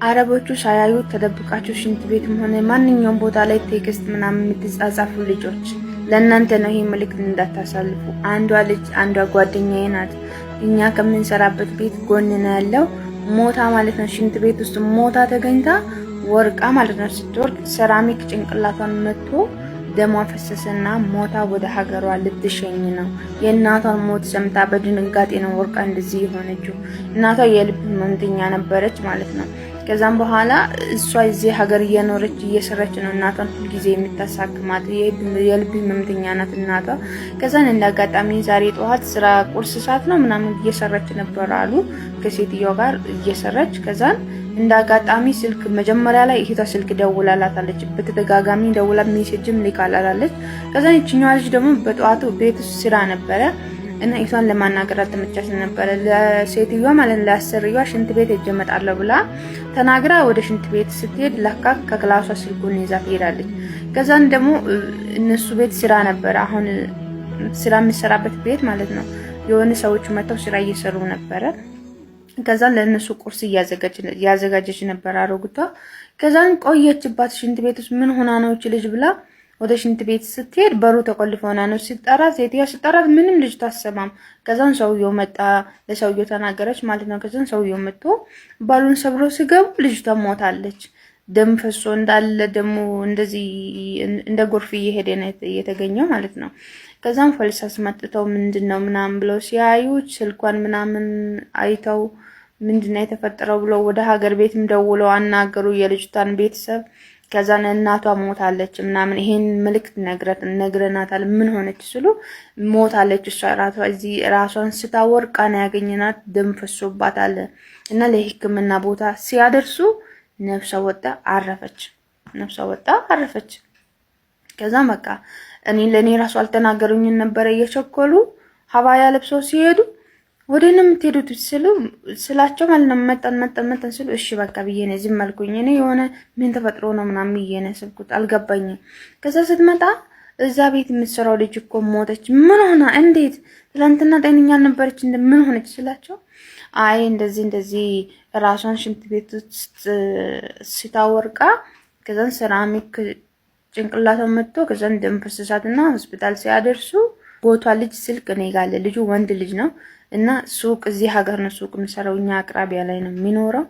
አረቦቹ ሳያዩ ተደብቃችሁ ሽንት ቤትም ሆነ ማንኛውም ቦታ ላይ ቴክስት ምናምን የምትጻጻፉ ልጆች ለእናንተ ነው ይሄ መልእክት እንዳታሳልፉ። አንዷ ጓደኛዬ ናት። እኛ ከምንሰራበት ቤት ጎን ነው ያለው። ሞታ ማለት ነው ሽንት ቤት ውስጥ ሞታ ተገኝታ ወርቃ ማለት ነው። ስትወርቅ ሴራሚክ ጭንቅላቷን መጥቶ ደሟ ፈሰሰና ሞታ ወደ ሀገሯ ልትሸኝ ነው። የእናቷን ሞት ሰምታ በድንጋጤ ነው ወርቃ እንደዚህ የሆነችው። እናቷ የልብ ህመምተኛ ነበረች ማለት ነው። ከዛም በኋላ እሷ እዚህ ሀገር እየኖረች እየሰራች ነው እናቷን ሁልጊዜ የምታሳክማት። የልብ ህመምተኛ ናት እናቷ። ከዛን እንዳጋጣሚ ዛሬ ጠዋት ስራ ቁርስ ሰዓት ነው ምናምን እየሰራች ነበር አሉ ከሴትዮዋ ጋር እየሰራች። ከዛን እንዳጋጣሚ ስልክ መጀመሪያ ላይ እህቷ ስልክ ደውላላታለች። በተደጋጋሚ ደውላ ሜሴጅም ልካላታለች። ከዛን ይችኛዋ ልጅ ደግሞ በጠዋቱ ቤት ውስጥ ስራ ነበረ እና እህቷን ለማናገር አልተመቻችም ነበረ። ለሴትዮዋ ማለት ለአሰሪዋ ሽንት ቤት ሄጄ እመጣለሁ ብላ ተናግራ ወደ ሽንት ቤት ስትሄድ ለካ ከክላሷ ስልኩን ይዛ ትሄዳለች። ከዛን ደግሞ እነሱ ቤት ስራ ነበረ። አሁን ስራ የሚሰራበት ቤት ማለት ነው። የሆነ ሰዎች መጥተው ስራ እየሰሩ ነበረ። ከዛን ለእነሱ ቁርስ እያዘጋጀች ነበር አሮግቷ። ከዛን ቆየችባት ሽንት ቤት ውስጥ ምን ሆና ነው እቺ ልጅ ብላ ወደ ሽንት ቤት ስትሄድ በሩ ተቆልፎ ሆና ነው። ሴትዮዋ ሲጠራት ምንም ልጅ ታሰማም። ከዛን ሰውየው መጣ፣ ለሰውየው ተናገረች ማለት ነው። ከዛን ሰውየው መጥቶ ባሉን ሰብሮ ሲገቡ ልጅቷ ሞታለች። ደም ፈሶ እንዳለ ደግሞ እንደዚህ እንደ ጎርፍ እየሄደ ነው የተገኘው ማለት ነው። ከዛን ፖሊስ አስመጥተው ምንድነው ምናምን ብለው ሲያዩ ስልኳን ምናምን አይተው ምንድነው የተፈጠረው ብለው ወደ ሀገር ቤትም ደውለው አናገሩ የልጅቷን ቤተሰብ። ከዛን እናቷ ሞታለች ምናምን ይሄን መልእክት ነግረናታል። ምን ሆነች ስሉ ሞታለች እሷ እዚህ ራሷን ስታወርቃ ነው ያገኘናት፣ ደም ፈሶባታል እና ለሕክምና ቦታ ሲያደርሱ ነፍሷ ወጣ አረፈች። ከዛም በቃ ለኔ ራሱ አልተናገሩኝም ነበረ እየቸኮሉ ሀባያ ለብሰው ሲሄዱ ወደነ የምትሄዱት ስላቸው ማለት ነው። መጠን ስሉ እሺ በቃ ብዬ ነው ዝም አልኩኝ። እኔ የሆነ ምን ተፈጥሮ ነው ምናምን ብዬ ነው ያሰብኩት፣ አልገባኝም። ከዛ ስትመጣ እዛ ቤት የምትሰራው ልጅ እኮ ሞተች። ምን ሆና እንዴት? ትላንትና ጤነኛ ነበረች ምን ሆነች ስላቸው አይ እንደዚህ ራሷን ሽንት ቤት ውስጥ ስታወርቃ ከዛን ሴራሚክ ጭንቅላቷን መጥቶ ከዛን ደም ፈሰሳትና ሆስፒታል ሲያደርሱ ቦቷ ልጅ ስልክ እኔ ጋር አለ። ልጁ ወንድ ልጅ ነው እና ሱቅ እዚህ ሀገር ነው ሱቅ የሚሰራው፣ እኛ አቅራቢያ ላይ ነው የሚኖረው።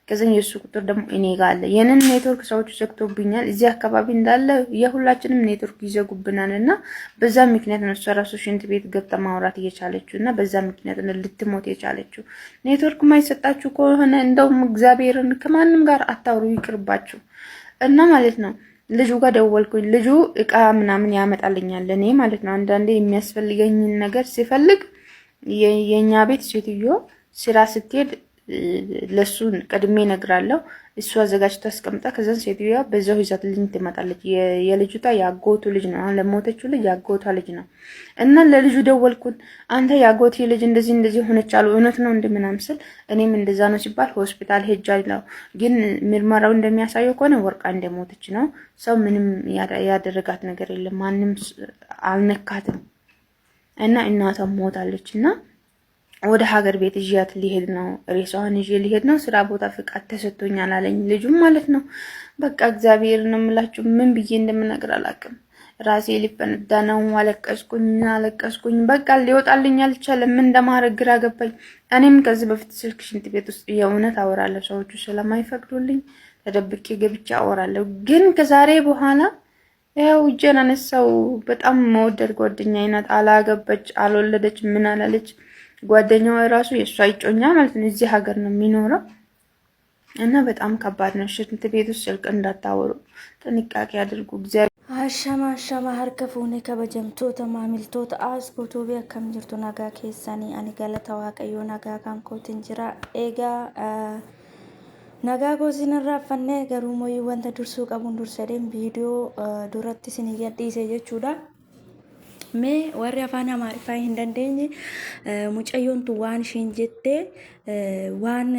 ከዛን የሱ ቁጥር ደግሞ እኔ ጋር አለ። የነን ኔትወርክ ሰዎች ዘግቶብኛል። እዚህ አካባቢ እንዳለ የሁላችንም ኔትወርክ ይዘጉብናል እና በዛ ምክንያት ነው እሷ ራሱ ሽንት ቤት ገብታ ማውራት እየቻለችው እና በዛ ምክንያት ነው ልትሞት የቻለችው። ኔትወርክ ማይሰጣችሁ ከሆነ እንደውም እግዚአብሔርን ከማንም ጋር አታውሩ ይቅርባችሁ እና ማለት ነው። ልጁ ጋር ደወልኩኝ። ልጁ እቃ ምናምን ያመጣልኛል እኔ ማለት ነው። አንዳንዴ የሚያስፈልገኝን ነገር ሲፈልግ የኛ ቤት ሴትዮ ስራ ስትሄድ ለሱ ቀድሜ እነግራለሁ። እሱ አዘጋጅቶ አስቀምጣ ከዛን ሴትዮዋ በዛው ይዛትልኝ ትመጣለች። የልጅቷ ያጎቱ ልጅ ነው። አሁን ለሞተችው ልጅ ያጎቷ ልጅ ነው እና ለልጁ ደወልኩት። አንተ ያጎቴ ልጅ እንደዚህ ሆነች አሉ። እውነት ነው እንደምናም ስል እኔም እንደዛ ነው ሲባል ሆስፒታል ሄጃለሁ፣ ግን ምርመራው እንደሚያሳየው ከሆነ ወርቃ እንደሞተች ነው። ሰው ምንም ያደረጋት ነገር የለም፣ ማንም አልነካትም እና እናቷ ሞታለች እና ወደ ሀገር ቤት ይያት ሊሄድ ነው። ሬሳዋን ይዤ ሊሄድ ነው። ስራ ቦታ ፍቃድ ተሰጥቶኛል አለኝ ልጁም ማለት ነው። በቃ እግዚአብሔር ነው የምላችሁ፣ ምን ብዬ እንደምነግር አላውቅም። ራሴ ሊፈነዳ ነው። አለቀስኩኝ። በቃ ሊወጣልኝ አልቻለም። ምን እንደማድረግ ግራ ገባኝ። እኔም ከዚህ በፊት ስልክ ሽንት ቤት ውስጥ የእውነት አወራለሁ፣ ሰዎቹ ስለማይፈቅዱልኝ ተደብቄ ገብቼ አወራለሁ። ግን ከዛሬ በኋላ ያው እጄን አነሳው። በጣም መወደድ ጓደኛዬ ናት። አላገባች፣ አልወለደች፣ ምን አላለች። ጓደኛዋ ራሱ የሷ ይጮኛ ማለት ነው። እዚህ ሀገር ነው የሚኖረው እና በጣም ከባድ ነው። ሽንት ቤት ውስጥ ስልክ እንዳታወሩ ጥንቃቄ አድርጉ። እግዚአብሔር አሸማ ሀርከፉኔ ከበጀምቶታ ማሚልቶታ አስቦቶ ቢያከም ጅርቱ ነጋ ኬሳኒ አኒ ገለታ ዋቀዮ ነጋ ካንኮትን ጅራ ኤጋ ነጋ ጎሲንራ ፈኔ ገሩሞይ ወንተ ዱርሱ ቀቡን ዱርሰደን ቪዲዮ ዱratti sin gadhiise jechuudha. Mee warri afaan Amaariffaa hin dandeenye mucayyoon tu waan ishiin jettee waan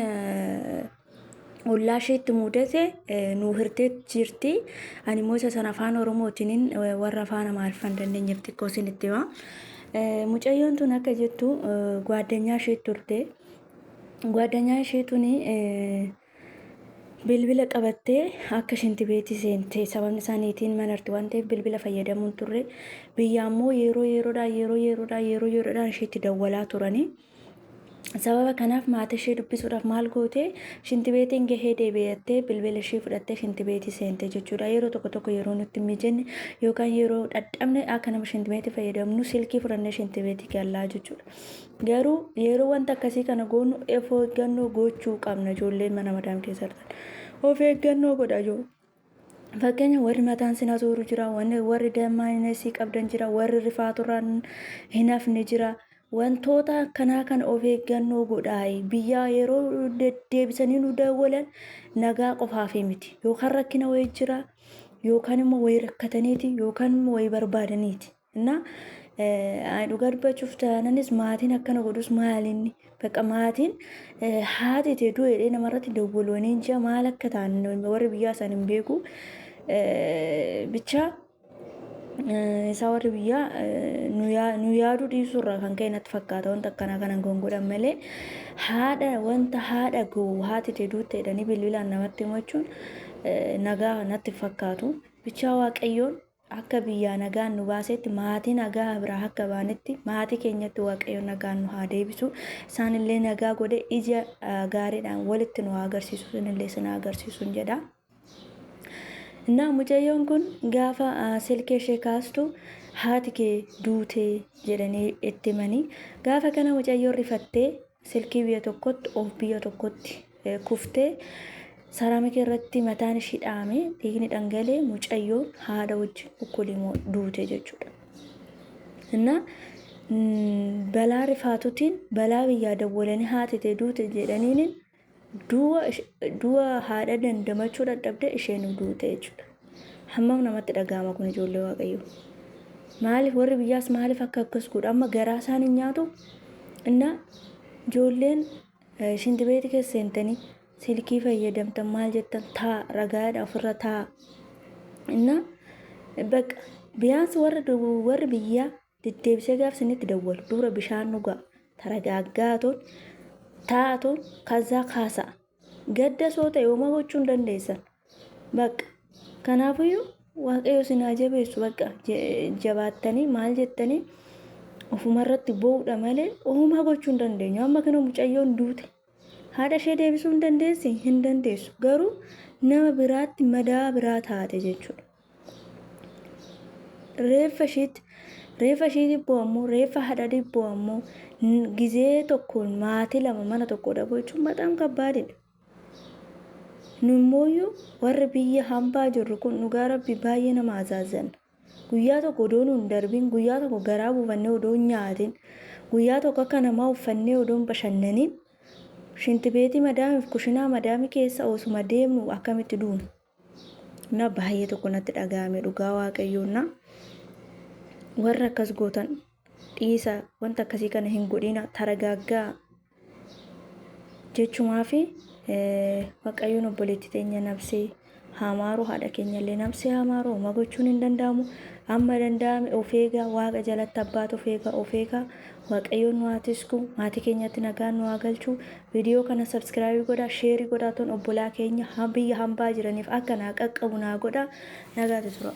ollaa isheetti mudate nu hirtee jirti. Ani immoo isa sana afaan Oromootiin warra afaan Amaariffaa hin dandeenyeef xiqqoo isinitti hima. Mucayyoon tun akka jettu ጓደኛ ishee turte. ጓደኛ ishee tuni bilbila qabattee akka shinti beetii seentee sababni isaaniitiin manarti waan ta'eef bilbila fayyadamuun turre biyya ammoo yeroodhaan isheetti dawwalaa turanii sababa kanaaf maatii ishee dubbisuudhaaf maal goote shinti beetiin gahee deebi'attee bilbila ishee fudhattee shinti beetii seentee jechuudha. Yeroo tokko yeroo nutti mijanne yookaan yeroo dadhabne akka nama shinti beetii fayyadamnu silkii fudhannee shinti beetii gallaa jechuudha. Garuu yeroo wanta akkasii kana goonu of eeggannoo gochuu qabna ijoolleen mana madaam keessatti. Of eeggannoo godha joo. Fakkeenya warri mataan sinaa sooru jira, warri dammaaninasii qabdan jira, warri rifaaturraan hin hafne jira. Wantoota akkanaa kan of eeggannoo godhaa biyya yeroo deebisanii nu dawwalan nagaa qofaaf miti yookaan rakkina wayii jira yookaan immoo wayii rakkataniiti yookaan immoo wayii barbaadaniiti na dhugaa dubbachuuf taananis maatiin akkana godhus maalinni bakka maatiin haati ta'e du'ee namarratti dawwalanii jira maal akka ta'an warri biyyaa isaan hin beeku bichaa isa warri biyyaa nu yaaduu dhiisurraa kan ka'e natti fakkaata wanta akkanaa kanan gongodhan malee wanta haadha goo haati ta'e duutte jedhanii bilbilaan namatti himachuun nagaa natti fakkaatu bichaa waaqayyoon akka biyyaa nagaan nu baasetti maatii nagaa biraa akka baanetti maatii keenyatti waaqayyoon nagaan nu haa deebisu isaanillee nagaa godhe ija gaariidhaan walitti nu agarsiisu sanillee sana agarsiisuun jedha. እና ሙጨዮን kun gaafa silkee ishee kaastu haati kee duutee jedhanii itti himanii gaafa kana mucayyoon rifattee silkii biyya tokkotti of biyya tokkotti kuftee saraamikee irratti mataan ishii dhaame dhiigni dhangalee mucayyoon haadha wajjin ukkulimoo duutee jechuudha. እና balaa rifaatutiin balaa biyyaa dawwalanii haati tee duute jedhaniin du'a haadha dandamachuu dadhabde isheen duute jechuudha. Hammam namatti dhaga'ama kun ijoollee waaqayyoo. Maaliif warri biyyaas maaliif akka akkas godhu amma garaa isaan hin nyaatu. Inna ijoolleen shinti beetii keessa seentanii silkii fayyadamtan maal jettan taa ragaadha ofirra taa. Inna bakka biyyaansi warri biyyaa deddeebisee gaafsanitti dawwalu dura bishaan dhugaa taragaaggaatoon taatuun kaza kaasa gadda soo ta'e uuma gochuun dandeessan bakka kanaafiyyuu waaqayyo sinaa jabeessu bakka jabaattanii maal jettanii ofumarratti bo'uudha malee uuma gochuun dandeenyu amma kana mucayyoon duute haadha ishee deebisuu hin dandeessu garuu nama biraatti madaa biraa taate jechuudha. Reeffa ishee dhibboo ammoo reeffa haadha dhibboo ammoo gizee tokkoon maatii lama mana tokko dhabuu jechuun bataam kabbaadidha. Nummooyyuu warri biyya hambaa jirru kun dhugaa rabbi baay'ee nama azaazan. Guyyaa tokko odoo nuun darbiin guyyaa tokko garaa buufannee odoo nyaatiin guyyaa tokko akka namaa uffannee odoo bashannaniin shinti beetii madaamiif kushinaa madaamii keessa osuma deemnu akkamitti duunu. Na baay'ee tokko natti dhaga'ame dhugaa waaqayyoonna. Warra akkas gootan dhiisa wanta akkasii kana hin godhina taragaaggaa jechuumaa fi waaqayyoon obboleetti teenya nabsee haamaaruu haadha keenyallee nabsee haamaaruu uma gochuun hin danda'amu amma danda'ame of eegaa waaqa jalatti abbaatu of eegaa waaqayyoon nu haa tisku maatii keenyatti nagaan nu haa galchu viidiyoo kana sabskiraaybii godhaa sheerii godhaa toon obbolaa keenya biyya hambaa jiraniif akka naa qaqqabu naa godhaa nagaatti tura.